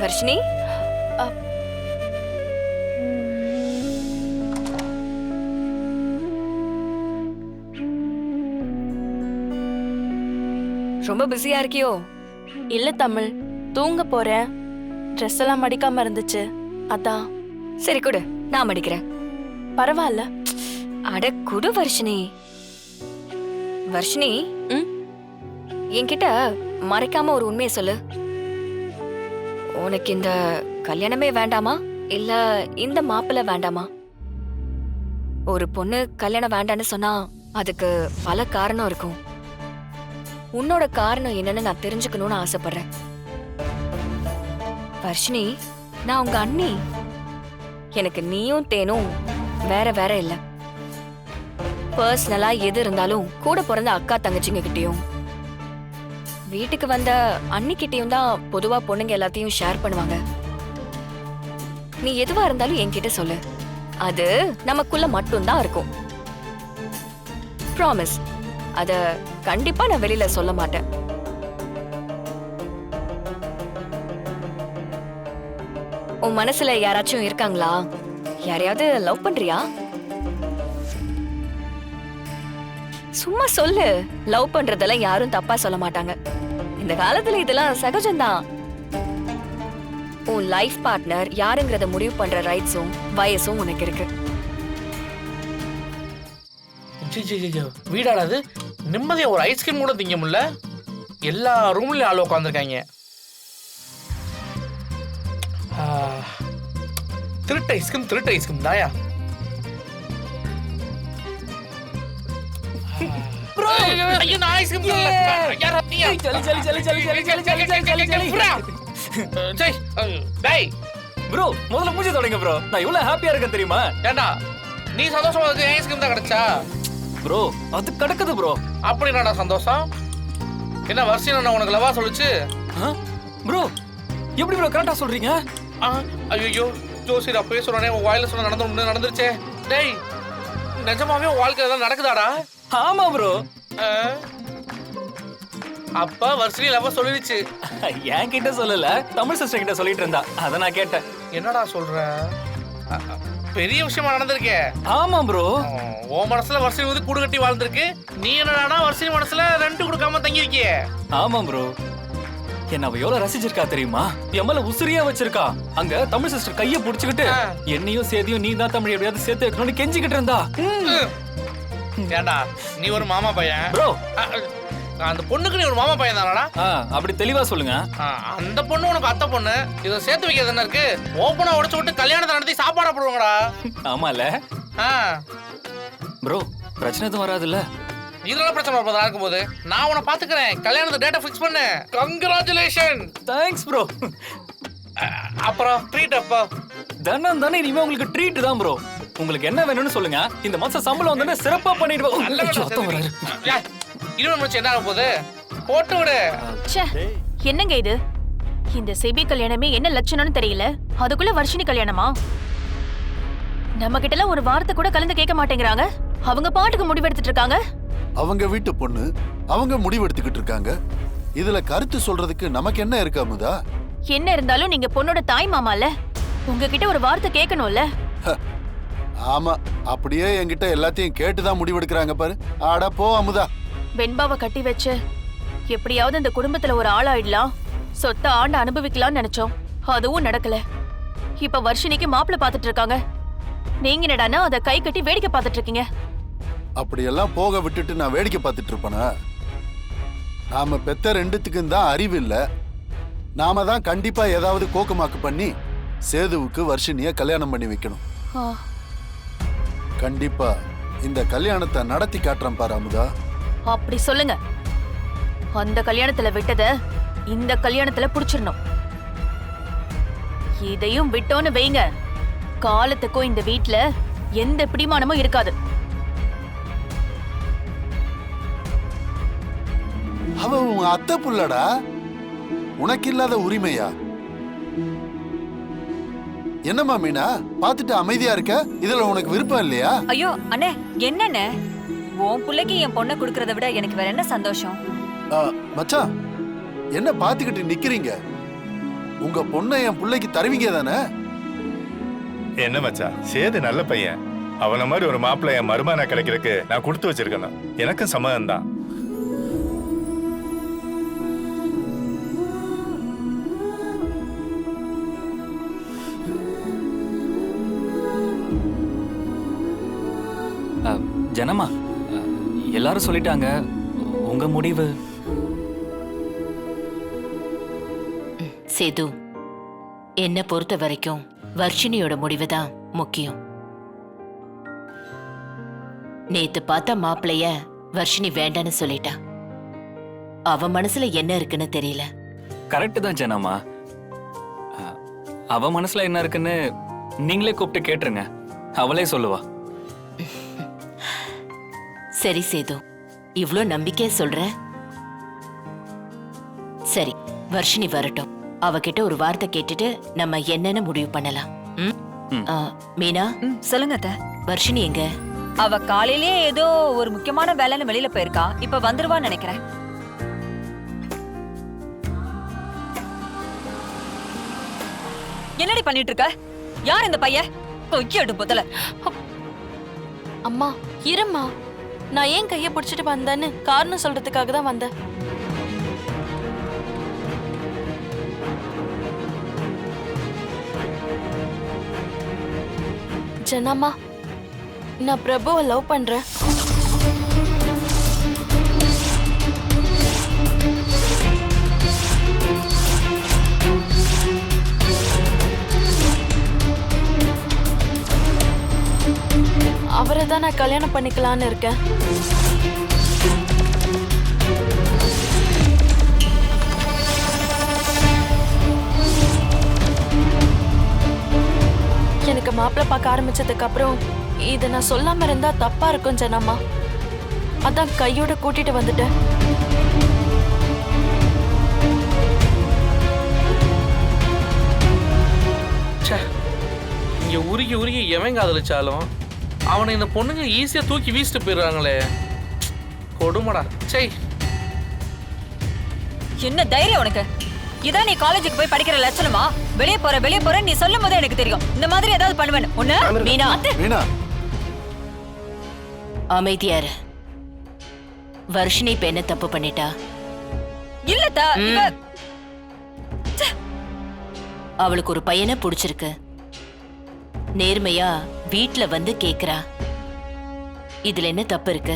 வர்ஷினி, அ, ரொம்ப பிஸியா இருக்கியோ? இல்ல தமிழ், தூங்க போறேன். ட்ரெஸ் எல்லாம் மடிக்காம இருந்துச்சு, அதான். சரி குடு, நான் மடிக்கிறேன். பரவாயில்ல. அட குடு வர்ஷினி. வர்ஷினி, ம், என்கிட்ட மறைக்காம ஒரு உண்மையை சொல்லு. உனக்கு இந்த கல்யாணமே வேண்டாமா இல்ல இந்த மாப்பிள்ளை வேண்டாமா? ஒரு பொண்ணு கல்யாணம் வேண்டான்னு சொன்னா அதுக்கு பல காரணம் இருக்கும். உன்னோட காரணம் என்னன்னு நான் தெரிஞ்சுக்கணும்னு ஆசைப்படுறேன். வர்ஷினி, நான் உங்க அண்ணி. எனக்கு நீயும் தேனும் வேற வேற இல்ல. பர்சனலா எது இருந்தாலும் கூட பிறந்த அக்கா தங்கச்சிங்க கிட்டயும் வீட்டுக்கு வந்த அண்ணிக்கிட்டையும் தான் பொதுவா பொண்ணுங்க எல்லாத்தையும் ஷேர் பண்ணுவாங்க. நீ எதுவா இருந்தாலும் என்கிட்ட சொல்லு, அது நமக்குள்ள மட்டும்தான் இருக்கும். ப்ராமிஸ். அத கண்டிப்பா நான் வெளியில சொல்ல மாட்டேன். உன் மனசுல யாராச்சும் இருக்காங்களா? யாரையாவது லவ் பண்றியா? சும்மா சொல்லு. லவ் பண்றதெல்லாம் யாரும் தப்பா சொல்ல மாட்டாங்க. இந்த காலத்துல இதெல்லாம் சகஜம்தான். உன் லைஃப் பார்ட்னர் யாருங்கறத முடிவு பண்ற ரைட்ஸும் வயசும் உனக்கு இருக்கு. வீடாடாது நிம்மதியா ஒரு ஐஸ்கிரீம் கூட திங்க முடியல. எல்லா ரூம்லயும் ஆள் உட்காந்துருக்காங்க. திருட்டு ஐஸ்கிரீம் தாயா. ஐயோ, நான் ஐஸ்கிரீம் ப்ரோ, முதல்ல மூஞ்சி தொடங்க ப்ரோ. நான் இவ்வளவு ஹாப்பியா இருக்கேன் தெரியுமா? ஏண்டா நீ சந்தோஷமா இருக்கு, ஐஸ்கிரீம் தான் கிடைச்சா? ப்ரோ, அது கிடக்குது ப்ரோ. அப்படி என்னடா சந்தோஷம்? என்ன வருஷம் உனக்கு லவா சொல்லுச்சு? ப்ரோ, எப்படி ப்ரோ கரெக்டா சொல்றீங்க? ஐயோ, ஜோசியர் அப்பவே சொன்னானே, உன் வாயில சொன்ன நடந்துருச்சே. டேய், நிஜமாவே உன் வாழ்க்கை ஏதாவது நடக்குதாடா? ஆமா ப்ரோ. அப்பா வருஷம் லவ் சொல்லிடுச்சு. என் கிட்ட சொல்லல, தமிழ் சிஸ்டர் கிட்ட சொல்லிட்டு இருந்தா. அத நான் கேட்டேன். என்னடா சொல்ற? பெரிய விஷயமா நடந்திருக்கே. ஆமா ப்ரோ. உன் மனசுல வருஷம் வந்து கூடு கட்டி வாழ்ந்திருக்கு. நீ என்னடா வருஷம் மனசுல ரெண்டு கொடுக்காம தங்கி இருக்கியே. ஆமா ப்ரோ. என்ன அவ எவ்வளவு ரசிச்சிருக்கா தெரியுமா? என் மேல உசிரியா வச்சிருக்கா. அங்க தமிழ் சிஸ்டர் கைய புடிச்சுக்கிட்டு என்னையும் சேதியும் நீ தான் தமிழ் எப்படியாவது சேர்த்து வைக்கணும்னு கெஞ்சிக்கிட்டு இருந்தா. ஏண்டா நீ ஒரு மாமா பையன் ப்ரோ. அந்த பொண்ணுக்கு நீ ஒரு மாமா பையன் தானடா? அப்படி தெளிவா சொல்லுங்க. அந்த பொண்ணு உனக்கு அத்தை பொண்ணு. இதை சேர்த்து வைக்கிறது என்ன இருக்கு? ஓப்பனா உடைச்சு விட்டு கல்யாணத்தை நடத்தி சாப்பாட போடுவாங்கடா. ஆமால ப்ரோ, பிரச்சனை எதுவும் வராதுல்ல? இதெல்லாம் பிரச்சனை வரப்போதா இருக்கும்போது நான் உன்னை பாத்துக்கிறேன். கல்யாணத்தை டேட்டா ஃபிக்ஸ் பண்ணு. கங்க்ராச்சுலேஷன். Thanks bro. அப்புறம் ட்ரீட் அப்பா தனம் தானே. இனிமே உங்களுக்கு ட்ரீட் தான் ப்ரோ. உங்களுக்கு என்ன வேணும்னு சொல்லுங்க. இந்த மாசம் சம்பளம் வந்தோடனே சிறப்பா பண்ணிடுவோம். இருபது நிமிஷம் என்ன ஆக போகுது? போட்டு விடு. என்னங்க இது? இந்த செபி கல்யாணமே என்ன லட்சணம்னு தெரியல. அதுக்குள்ள வர்ஷினி கல்யாணமா? நம்ம கிட்ட எல்லாம் ஒரு வார்த்தை கூட கலந்து கேட்க மாட்டேங்கிறாங்க. அவங்க பாட்டுக்கு முடிவெடுத்துட்டு இருக்காங்க. அவங்க வீட்டு பொண்ணு, அவங்க முடிவெடுத்துக்கிட்டு இருக்காங்க. இதுல கருத்து சொல்றதுக்கு நமக்கு என்ன இருக்கு அமுதா? என்ன இருந்தாலும் நீங்க பொண்ணோட தாய் மாமால, உங்ககிட்ட ஒரு வார்த்தை கேட்கணும்ல. ஆமா, அப்படியே என்கிட்ட எல்லாத்தையும் கேட்டுதான் முடிவெடுக்கிறாங்க பாரு. ஆடா போ அமுதா. வெண்பாவை கட்டி வச்சு எப்படியாவது இந்த குடும்பத்துல ஒரு ஆளாயிடலாம், சொத்தை ஆண்டு அனுபவிக்கலாம்னு நினைச்சோம். அதுவும் நடக்கல. இப்ப வர்ஷினிக்கு மாப்பிள்ளை பாத்துட்டு இருக்காங்க. நீங்க என்னடானா அதை கை கட்டி வேடிக்கை பார்த்துட்டு இருக்கீங்க. அப்படியெல்லாம் போக விட்டுட்டு நான் வேடிக்கை பார்த்துட்டு இருப்பேனா? நாம பெத்த ரெண்டுத்துக்கும் தான் அறிவு இல்ல. நாம தான் கண்டிப்பா ஏதாவது கோக்குமாக்கு பண்ணி சேதுவுக்கு வர்ஷினிய கல்யாணம் பண்ணி வைக்கணும். கண்டிப்பா இந்த கல்யாணத்தை நடத்தி காட்டுறேன் பாரு அமுதா. அப்படி சொல்லுங்க. அந்த கல்யாணத்துல விட்டத இந்த கல்யாணத்துல புடிச்சிடணும். இதையும் விட்டோன்னு வைங்க, காலத்துக்கும் இந்த வீட்ல எந்த பிடிமானமும் இருக்காது. அவ உன் அத்தை புள்ளடா. உனக்கு இல்லாத உரிமையா? என்னம்மா மீனா, பாத்துட்டு அமைதியா இருக்க? இதுல உனக்கு விருப்பம் இல்லையா? ஐயோ அண்ணே, என்னண்ணே? உன் பிள்ளைக்கு என் பொண்ணை கொடுக்கறத விட எனக்கு வேற என்ன சந்தோஷம்? மச்சான், என்ன பாத்துக்கிட்டு நிக்கிறீங்க? உங்க பொண்ணை என் பிள்ளைக்கு தருவீங்க தானே? என்ன மச்சான், சேது நல்ல பையன். அவன மாதிரி ஒரு மாப்பிள்ளை என் மருமகனா கிடைக்கிறதுக்கு நான் கொடுத்து வச்சிருக்கேன். எனக்கும் சம்மதம் தான். ஜனமா, எல்லாரும் சொல்லிட்டாங்க, உங்க முடிவு. சேது, என்ன பொறுத்த வரைக்கும் வர்ஷினியோட முடிவு தான் முக்கியம். நேத்து பார்த்த மாப்பிளைய வர்ஷினி வேண்டான்னு சொல்லிட்டா. அவ மனசுல என்ன இருக்குன்னு தெரியல. கரெக்ட் தான் ஜனமா. அவ மனசுல என்ன இருக்குன்னு நீங்களே கூப்பிட்டு கேட்டுருங்க, அவளே சொல்லுவா. சரி சேது, இவ்ளோ நம்பிக்கையா சொல்ற. சரி, வர்ஷினி வரட்டும். அவகிட்ட ஒரு வார்த்தை கேட்டுட்டு நம்ம என்னன்னு முடிவு பண்ணலாம். மீனா, சொல்லுங்க அத்தை. வர்ஷினி எங்க? அவ காலையிலேயே ஏதோ ஒரு முக்கியமான வேலைன்னு வெளியில போயிருக்கா. இப்ப வந்துருவான்னு நினைக்கிறேன். என்னடி பண்ணிட்டு இருக்க? யார் இந்த பையன்? கொய்யடு முதல்ல. அம்மா இரும்மா, நான் ஏன் கையை பிடிச்சிட்டு வந்தேன்னு காரணம் சொல்றதுக்காக தான் வந்தேன். ஜனம்மா, நான் பிரபுவை லவ் பண்றேன். அவரை தான் நான் கல்யாணம் பண்ணிக்கலான்னு இருக்கேன். எனக்கு மாப்பிள்ளை பார்க்க ஆரம்பிச்சதுக்கு அப்புறம் இதை நான் சொல்லாம இருந்தா தப்பா இருக்கும் ஜனம்மா. அதான் கையோட கூட்டிட்டு வந்துட்டேன். இங்க உருகி உருகி எவன் காதலிச்சாலும் அவனை இந்த பொண்ணுங்க ஈஸியா தூக்கி வீசிட்டு போயிடுறாங்களே. கொடுமடா. சை, என்ன தைரியம் உனக்கு? இதான் நீ காலேஜுக்கு போய் படிக்கிற லட்சணமா? வெளியே போற நீ சொல்லும் போது எனக்கு தெரியும் இந்த மாதிரி ஏதாவது பண்ணுவேன். ஒண்ணு மீனா, மீனா, அமைதியாரு. வர்ஷினி இப்ப என்ன தப்பு பண்ணிட்டா? இல்லத்தா, அவளுக்கு ஒரு பையனை பிடிச்சிருக்கு. நேர்மையா வீட்ல வந்து கேக்குறா. இதுல என்ன தப்பு இருக்கு?